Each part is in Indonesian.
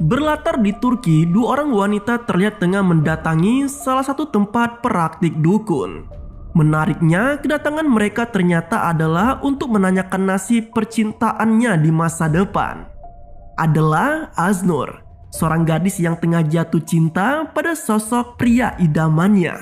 Berlatar di Turki, dua orang wanita terlihat tengah mendatangi salah satu tempat praktik dukun. Menariknya, kedatangan mereka ternyata adalah untuk menanyakan nasib percintaannya di masa depan. Adalah Aznur, seorang gadis yang tengah jatuh cinta pada sosok pria idamannya.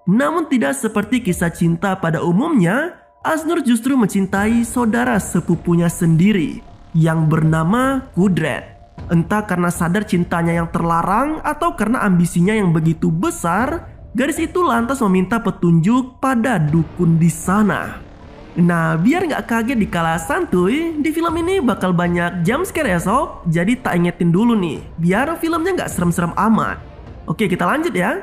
Namun tidak seperti kisah cinta pada umumnya, Aznur justru mencintai saudara sepupunya sendiri yang bernama Kudret. Entah karena sadar cintanya yang terlarang atau karena ambisinya yang begitu besar, gadis itu lantas meminta petunjuk pada dukun di sana. Nah, biar nggak kaget di kala santuy, di film ini bakal banyak jump scare ya sob. Jadi tak ingetin dulu nih, biar filmnya nggak serem-serem amat. Oke, kita lanjut ya.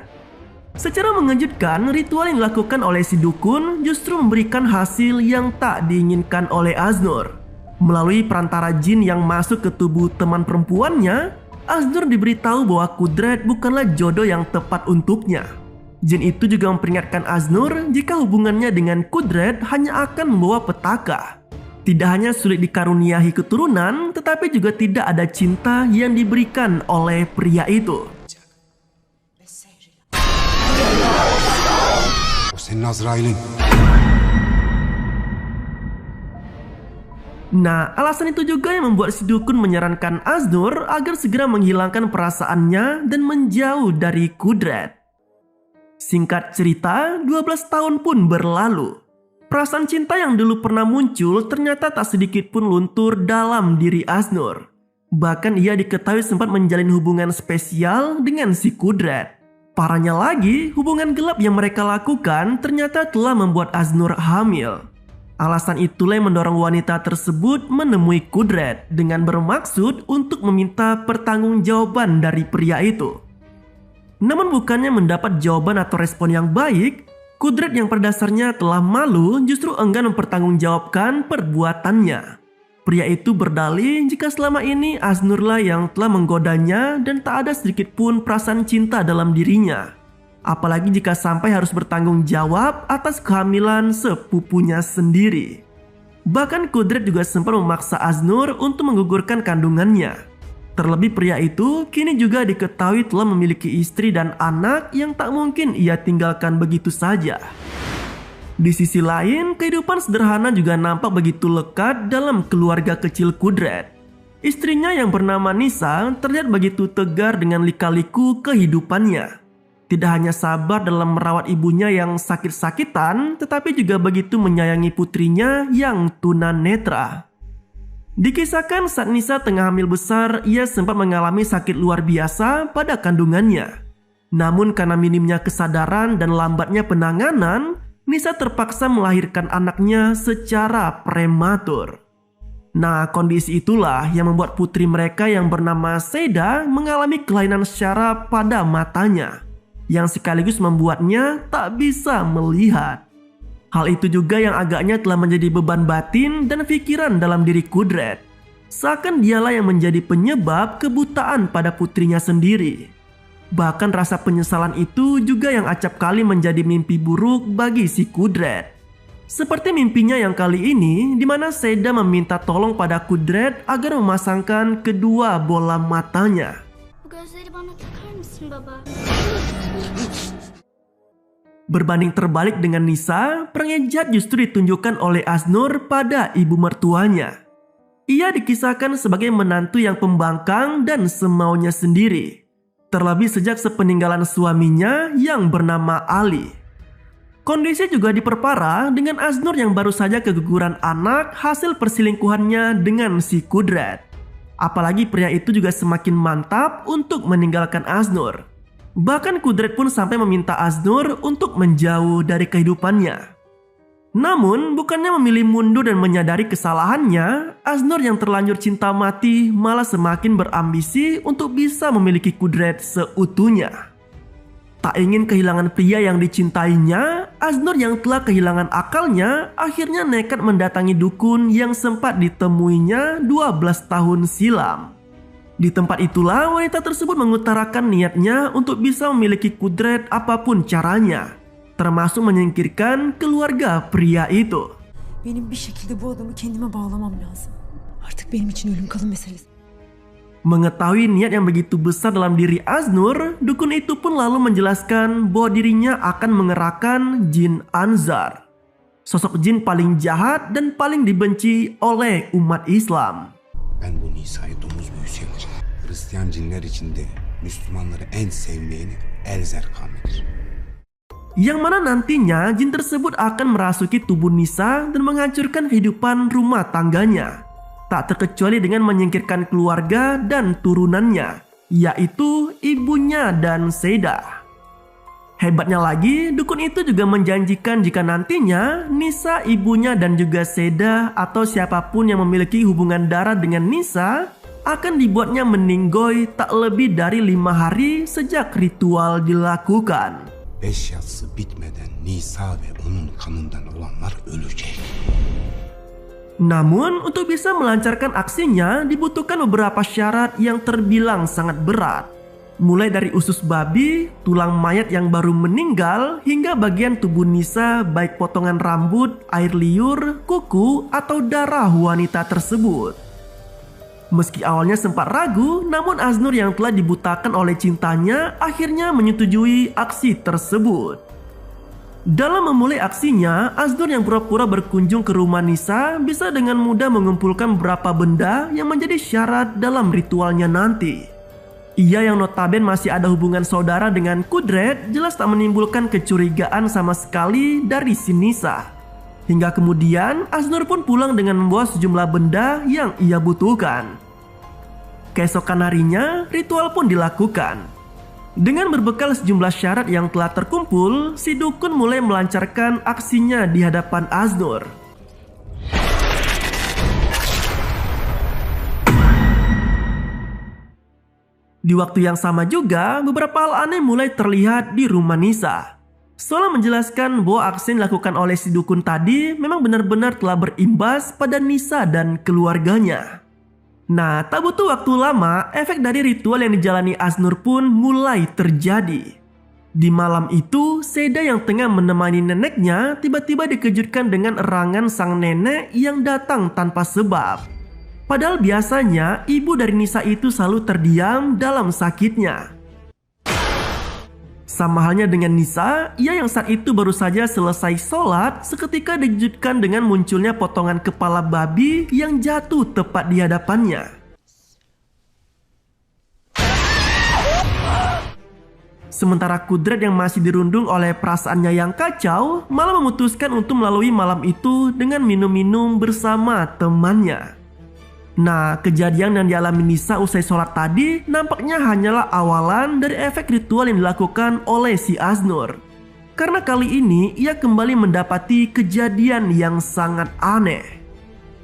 Secara mengejutkan, ritual yang dilakukan oleh si dukun justru memberikan hasil yang tak diinginkan oleh Aznur. Melalui perantara jin yang masuk ke tubuh teman perempuannya, Aznur diberitahu bahwa Kudret bukanlah jodoh yang tepat untuknya. Jin itu juga memperingatkan Aznur jika hubungannya dengan Kudret hanya akan membawa petaka. Tidak hanya sulit dikaruniai keturunan, tetapi juga tidak ada cinta yang diberikan oleh pria itu. Nah, alasan itu juga yang membuat si dukun menyarankan Aznur agar segera menghilangkan perasaannya dan menjauh dari Kudret. Singkat cerita, 12 tahun pun berlalu. Perasaan cinta yang dulu pernah muncul ternyata tak sedikit pun luntur dalam diri Aznur. Bahkan ia diketahui sempat menjalin hubungan spesial dengan si Kudret. Parahnya lagi, hubungan gelap yang mereka lakukan ternyata telah membuat Aznur hamil. Alasan itulah yang mendorong wanita tersebut menemui Kudret dengan bermaksud untuk meminta pertanggungjawaban dari pria itu. Namun bukannya mendapat jawaban atau respon yang baik, Kudret yang pada dasarnya telah malu justru enggan mempertanggungjawabkan perbuatannya. Pria itu berdalih jika selama ini Aznurlah yang telah menggodanya dan tak ada sedikit pun perasaan cinta dalam dirinya. Apalagi jika sampai harus bertanggung jawab atas kehamilan sepupunya sendiri. Bahkan Kudret juga sempat memaksa Aznur untuk menggugurkan kandungannya. Terlebih pria itu kini juga diketahui telah memiliki istri dan anak yang tak mungkin ia tinggalkan begitu saja. Di sisi lain, kehidupan sederhana juga nampak begitu lekat dalam keluarga kecil Kudret. Istrinya yang bernama Nisa terlihat begitu tegar dengan lika-liku kehidupannya. Tidak hanya sabar dalam merawat ibunya yang sakit-sakitan, tetapi juga begitu menyayangi putrinya yang tunanetra. Dikisahkan saat Nisa tengah hamil besar, ia sempat mengalami sakit luar biasa pada kandungannya. Namun karena minimnya kesadaran dan lambatnya penanganan, Nisa terpaksa melahirkan anaknya secara prematur. Nah, kondisi itulah yang membuat putri mereka yang bernama Seda mengalami kelainan syaraf pada matanya, yang sekaligus membuatnya tak bisa melihat. Hal itu juga yang agaknya telah menjadi beban batin dan pikiran dalam diri Kudret. Seakan dialah yang menjadi penyebab kebutaan pada putrinya sendiri. Bahkan rasa penyesalan itu juga yang acap kali menjadi mimpi buruk bagi si Kudret. Seperti mimpinya yang kali ini, di mana Seda meminta tolong pada Kudret agar memasangkan kedua bola matanya. Berbanding terbalik dengan Nisa, pengejat justru ditunjukkan oleh Aznur pada ibu mertuanya. Ia dikisahkan sebagai menantu yang pembangkang dan semaunya sendiri. Terlebih sejak sepeninggalan suaminya yang bernama Ali. Kondisi juga diperparah dengan Aznur yang baru saja keguguran anak hasil perselingkuhannya dengan si Kudret. Apalagi pria itu juga semakin mantap untuk meninggalkan Aznur. Bahkan Kudret pun sampai meminta Aznur untuk menjauh dari kehidupannya. Namun bukannya memilih mundur dan menyadari kesalahannya, Aznur yang terlanjur cinta mati malah semakin berambisi untuk bisa memiliki Kudret seutuhnya. Tak ingin kehilangan pria yang dicintainya, Aznur yang telah kehilangan akalnya akhirnya nekat mendatangi dukun yang sempat ditemuinya 12 tahun silam. Di tempat itulah wanita tersebut mengutarakan niatnya untuk bisa memiliki Kudret apapun caranya, termasuk menyingkirkan keluarga pria itu. Benim bir şekilde bu adamı kendime bağlamam lazım. Artık benim için ölüm kalım meselesi. Mengetahui niat yang begitu besar dalam diri Aznur, dukun itu pun lalu menjelaskan bahwa dirinya akan mengerahkan jin Anzar, sosok jin paling jahat dan paling dibenci oleh umat Islam. Ben bu Nisa'yı domuz büyüsü yapacağım. Hristiyan cinler içinde Müslümanları en sevmeyeni Elzer kavmidir. Yang mana nantinya jin tersebut akan merasuki tubuh Nisa dan menghancurkan kehidupan rumah tangganya. Tak terkecuali dengan menyingkirkan keluarga dan turunannya, yaitu ibunya dan Seda. Hebatnya lagi, dukun itu juga menjanjikan jika nantinya Nisa, ibunya dan juga Seda atau siapapun yang memiliki hubungan darah dengan Nisa akan dibuatnya meninggoy tak lebih dari 5 hari sejak ritual dilakukan. 5 yatsı bitmeden Nisa ve onun kanından olanlar ölecek. Namun, untuk bisa melancarkan aksinya dibutuhkan beberapa syarat yang terbilang sangat berat. Mulai dari usus babi, tulang mayat yang baru meninggal, hingga bagian tubuh Nisa baik potongan rambut, air liur, kuku, atau darah wanita tersebut. Meski awalnya sempat ragu, namun Aznur yang telah dibutakan oleh cintanya akhirnya menyetujui aksi tersebut. Dalam memulai aksinya, Aznur yang pura-pura berkunjung ke rumah Nisa bisa dengan mudah mengumpulkan beberapa benda yang menjadi syarat dalam ritualnya nanti. Ia yang notaben masih ada hubungan saudara dengan Kudret jelas tak menimbulkan kecurigaan sama sekali dari si Nisa. Hingga kemudian Aznur pun pulang dengan membawa sejumlah benda yang ia butuhkan. Keesokan harinya, ritual pun dilakukan. Dengan berbekal sejumlah syarat yang telah terkumpul, si dukun mulai melancarkan aksinya di hadapan Aznur. Di waktu yang sama juga, beberapa hal aneh mulai terlihat di rumah Nisa. Seolah menjelaskan bahwa aksi yang dilakukan oleh si dukun tadi memang benar-benar telah berimbas pada Nisa dan keluarganya. Nah, tak butuh waktu lama, efek dari ritual yang dijalani Aznur pun mulai terjadi. Di malam itu, Seda yang tengah menemani neneknya tiba-tiba dikejutkan dengan erangan sang nenek yang datang tanpa sebab. Padahal biasanya ibu dari Nisa itu selalu terdiam dalam sakitnya. Sama halnya dengan Nisa, ia yang saat itu baru saja selesai sholat seketika dikejutkan dengan munculnya potongan kepala babi yang jatuh tepat di hadapannya. Sementara Kudret yang masih dirundung oleh perasaannya yang kacau malah memutuskan untuk melalui malam itu dengan minum-minum bersama temannya. Nah, kejadian yang dialami Nisa usai sholat tadi nampaknya hanyalah awalan dari efek ritual yang dilakukan oleh si Aznur. Karena kali ini ia kembali mendapati kejadian yang sangat aneh.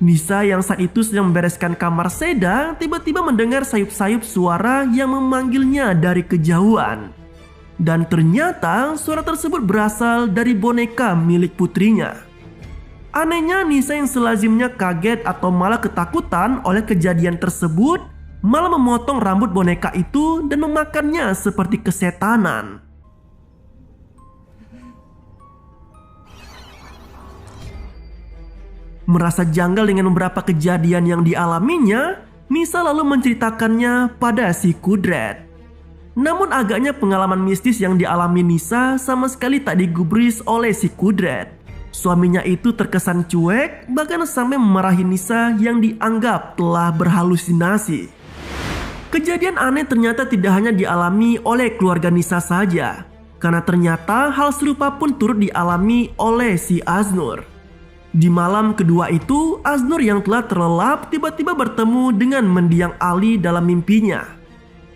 Nisa yang saat itu sedang membereskan kamar Seda tiba-tiba mendengar sayup-sayup suara yang memanggilnya dari kejauhan. Dan ternyata suara tersebut berasal dari boneka milik putrinya. Anehnya, Nisa yang selazimnya kaget atau malah ketakutan oleh kejadian tersebut malah memotong rambut boneka itu dan memakannya seperti kesetanan. Merasa janggal dengan beberapa kejadian yang dialaminya, Nisa lalu menceritakannya pada si Kudret. Namun agaknya pengalaman mistis yang dialami Nisa sama sekali tak digubris oleh si Kudret. Suaminya itu terkesan cuek, bahkan sampai memarahi Nisa yang dianggap telah berhalusinasi. Kejadian aneh ternyata tidak hanya dialami oleh keluarga Nisa saja, karena ternyata hal serupa pun turut dialami oleh si Aznur. Di malam kedua itu, Aznur yang telah terlelap tiba-tiba bertemu dengan mendiang Ali dalam mimpinya.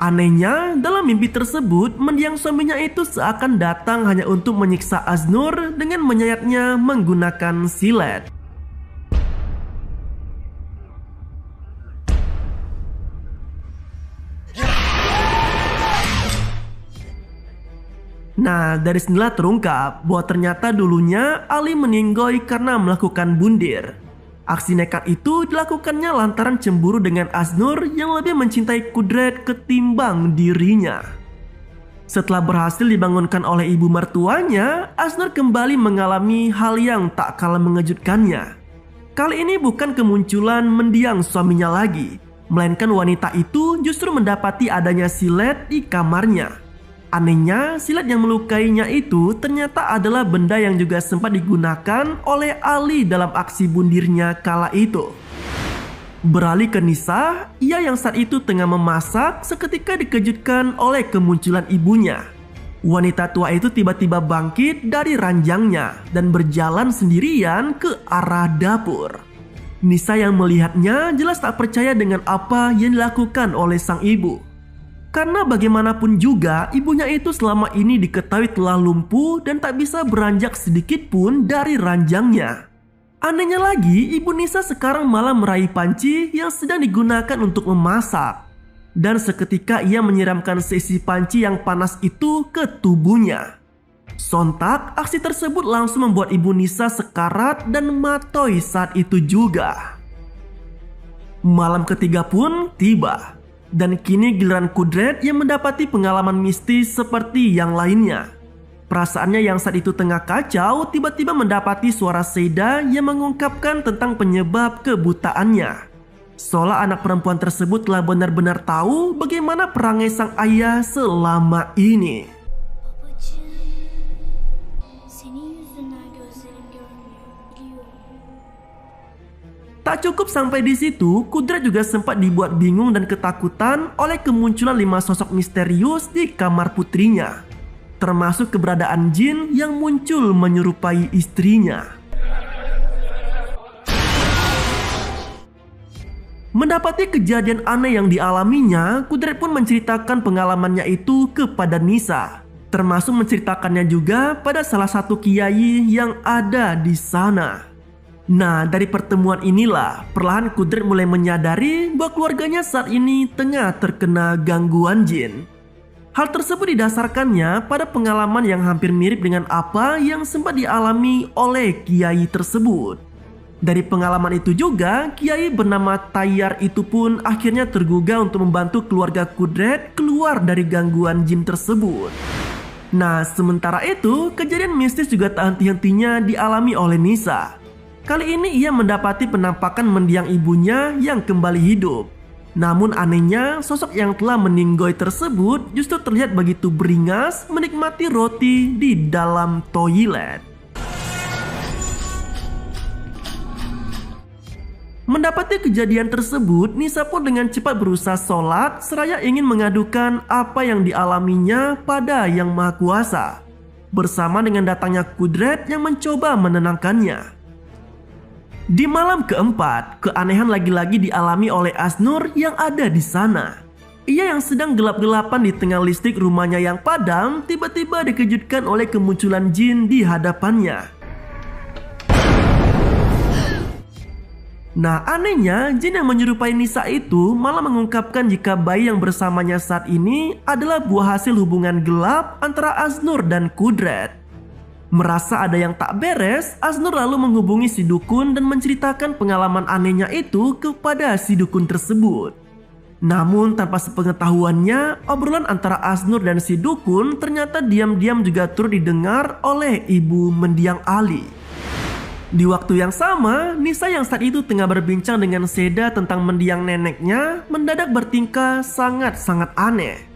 Anehnya, dalam mimpi tersebut, mendiang suaminya itu seakan datang hanya untuk menyiksa Aznur dengan menyayatnya menggunakan silet. Nah, dari sinilah terungkap bahwa ternyata dulunya Ali meninggoy karena melakukan bundir. Aksi nekat itu dilakukannya lantaran cemburu dengan Aznur yang lebih mencintai Kudret ketimbang dirinya. Setelah berhasil dibangunkan oleh ibu mertuanya, Aznur kembali mengalami hal yang tak kalah mengejutkannya. Kali ini bukan kemunculan mendiang suaminya lagi, melainkan wanita itu justru mendapati adanya silet di kamarnya. Anehnya, silet yang melukainya itu ternyata adalah benda yang juga sempat digunakan oleh Ali dalam aksi bundirnya kala itu. Beralih ke Nisa, ia yang saat itu tengah memasak seketika dikejutkan oleh kemunculan ibunya. Wanita tua itu tiba-tiba bangkit dari ranjangnya dan berjalan sendirian ke arah dapur. Nisa yang melihatnya jelas tak percaya dengan apa yang dilakukan oleh sang ibu. Karena bagaimanapun juga ibunya itu selama ini diketahui telah lumpuh dan tak bisa beranjak sedikit pun dari ranjangnya. Anehnya lagi, ibu Nisa sekarang malah meraih panci yang sedang digunakan untuk memasak. Dan seketika ia menyiramkan seisi panci yang panas itu ke tubuhnya. Sontak, aksi tersebut langsung membuat ibu Nisa sekarat dan matoi saat itu juga. Malam ketiga pun tiba. Dan kini giliran Kudret yang mendapati pengalaman mistis seperti yang lainnya. Perasaannya yang saat itu tengah kacau tiba-tiba mendapati suara Seda yang mengungkapkan tentang penyebab kebutaannya. Seolah anak perempuan tersebut telah benar-benar tahu bagaimana perangai sang ayah selama ini. Tak cukup sampai di situ, Kudret juga sempat dibuat bingung dan ketakutan oleh kemunculan 5 sosok misterius di kamar putrinya. Termasuk keberadaan jin yang muncul menyerupai istrinya. Mendapati kejadian aneh yang dialaminya, Kudret pun menceritakan pengalamannya itu kepada Nisa. Termasuk menceritakannya juga pada salah satu kiai yang ada di sana. Nah, dari pertemuan inilah perlahan Kudret mulai menyadari bahwa keluarganya saat ini tengah terkena gangguan jin. Hal tersebut didasarkannya pada pengalaman yang hampir mirip dengan apa yang sempat dialami oleh kiai tersebut. Dari pengalaman itu juga, kiai bernama Tayyar itu pun akhirnya tergugah untuk membantu keluarga Kudret keluar dari gangguan jin tersebut. Nah, sementara itu, kejadian mistis juga tak henti-hentinya dialami oleh Nisa. Kali ini ia mendapati penampakan mendiang ibunya yang kembali hidup. Namun anehnya, sosok yang telah meninggoy tersebut justru terlihat begitu beringas menikmati roti di dalam toilet. Mendapati kejadian tersebut, Nisa pun dengan cepat berusaha sholat seraya ingin mengadukan apa yang dialaminya pada Yang Maha Kuasa. Bersama dengan datangnya Kudret yang mencoba menenangkannya. Di malam keempat, keanehan lagi-lagi dialami oleh Asnur yang ada di sana. Ia yang sedang gelap-gelapan di tengah listrik rumahnya yang padam tiba-tiba dikejutkan oleh kemunculan jin di hadapannya. Nah, anehnya jin yang menyerupai Nisa itu malah mengungkapkan jika bayi yang bersamanya saat ini adalah buah hasil hubungan gelap antara Asnur dan Kudret. Merasa ada yang tak beres, Asnur lalu menghubungi si dukun dan menceritakan pengalaman anehnya itu kepada si dukun tersebut. Namun tanpa sepengetahuannya, obrolan antara Asnur dan si dukun ternyata diam-diam juga turut didengar oleh ibu mendiang Ali. Di waktu yang sama, Nisa yang saat itu tengah berbincang dengan Seda tentang mendiang neneknya mendadak bertingkah sangat-sangat aneh.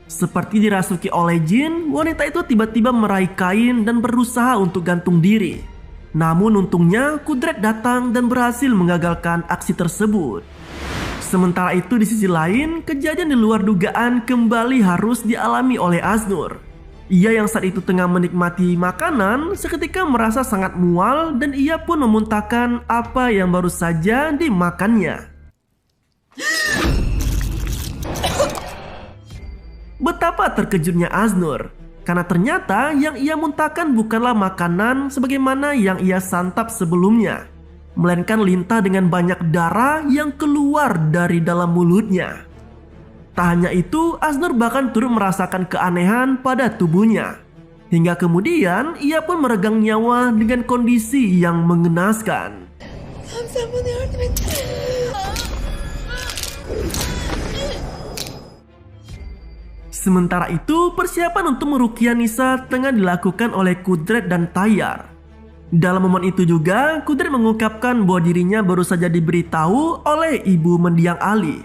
Seperti dirasuki oleh jin, wanita itu tiba-tiba meraih kain dan berusaha untuk gantung diri. Namun untungnya Kudret datang dan berhasil mengagalkan aksi tersebut. Sementara itu di sisi lain, kejadian di luar dugaan kembali harus dialami oleh Asnur. Ia yang saat itu tengah menikmati makanan seketika merasa sangat mual dan ia pun memuntahkan apa yang baru saja dimakannya. Betapa terkejutnya Asnur, karena ternyata yang ia muntahkan bukanlah makanan sebagaimana yang ia santap sebelumnya, melainkan lintah dengan banyak darah yang keluar dari dalam mulutnya. Tak hanya itu, Asnur bahkan turut merasakan keanehan pada tubuhnya. Hingga kemudian ia pun meregang nyawa dengan kondisi yang mengenaskan. Sementara itu, persiapan untuk meruqyah Nisa tengah dilakukan oleh Kudret dan Tayyar. Dalam momen itu juga, Kudret mengungkapkan bahwa dirinya baru saja diberitahu oleh ibu mendiang Ali.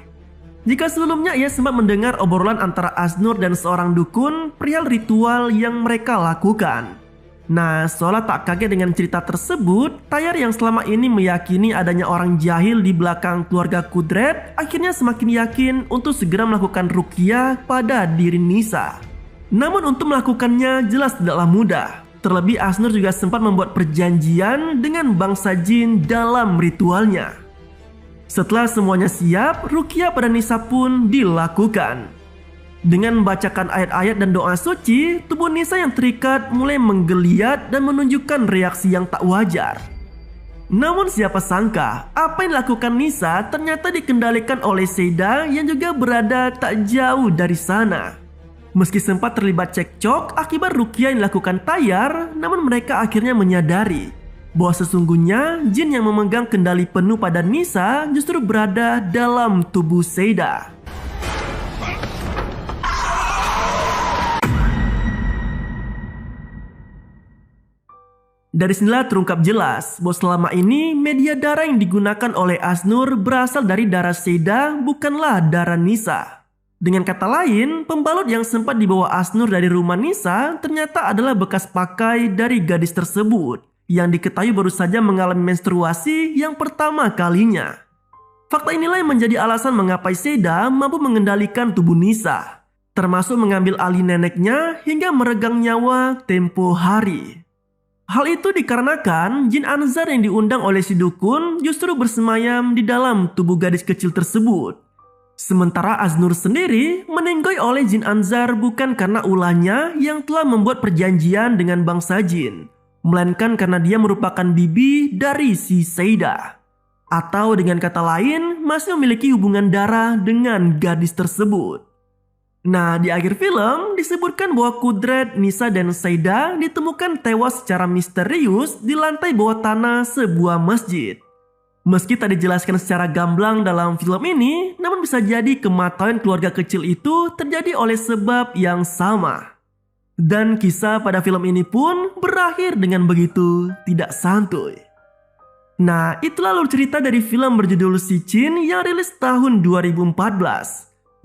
Jika sebelumnya ia sempat mendengar obrolan antara Aznur dan seorang dukun perihal ritual yang mereka lakukan. Nah, seolah tak kaget dengan cerita tersebut, Tayyar yang selama ini meyakini adanya orang jahil di belakang keluarga Kudret akhirnya semakin yakin untuk segera melakukan ruqyah pada diri Nisa. Namun untuk melakukannya jelas tidaklah mudah. Terlebih Aznur juga sempat membuat perjanjian dengan bangsa jin dalam ritualnya. Setelah semuanya siap, ruqyah pada Nisa pun dilakukan. Dengan membacakan ayat-ayat dan doa suci, tubuh Nisa yang terikat mulai menggeliat dan menunjukkan reaksi yang tak wajar. Namun siapa sangka, apa yang dilakukan Nisa ternyata dikendalikan oleh Seda yang juga berada tak jauh dari sana. Meski sempat terlibat cekcok akibat ruqyah yang dilakukan Tayyar, namun mereka akhirnya menyadari bahwa sesungguhnya jin yang memegang kendali penuh pada Nisa justru berada dalam tubuh Seda. Dari sinilah terungkap jelas bahwa selama ini media darah yang digunakan oleh Aznur berasal dari darah Seda, bukanlah darah Nisa. Dengan kata lain, pembalut yang sempat dibawa Aznur dari rumah Nisa ternyata adalah bekas pakai dari gadis tersebut yang diketahui baru saja mengalami menstruasi yang pertama kalinya. Fakta inilah yang menjadi alasan mengapa Seda mampu mengendalikan tubuh Nisa, termasuk mengambil alih neneknya hingga meregang nyawa tempo hari. Hal itu dikarenakan jin Anzar yang diundang oleh si dukun justru bersemayam di dalam tubuh gadis kecil tersebut. Sementara Aznur sendiri menenggoy oleh jin Anzar bukan karena ulahnya yang telah membuat perjanjian dengan bangsa jin, melainkan karena dia merupakan bibi dari si Seda. Atau dengan kata lain, masih memiliki hubungan darah dengan gadis tersebut. Nah, di akhir film disebutkan bahwa Kudret, Nisa, dan Seda ditemukan tewas secara misterius di lantai bawah tanah sebuah masjid. Meski tak dijelaskan secara gamblang dalam film ini, namun bisa jadi kematian keluarga kecil itu terjadi oleh sebab yang sama. Dan kisah pada film ini pun berakhir dengan begitu tidak santuy. Nah, itulah alur cerita dari film berjudul Sicin yang rilis tahun 2014.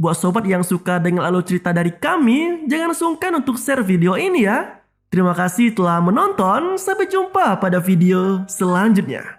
Buat sobat yang suka dengan alur cerita dari kami, jangan sungkan untuk share video ini ya. Terima kasih telah menonton, sampai jumpa pada video selanjutnya.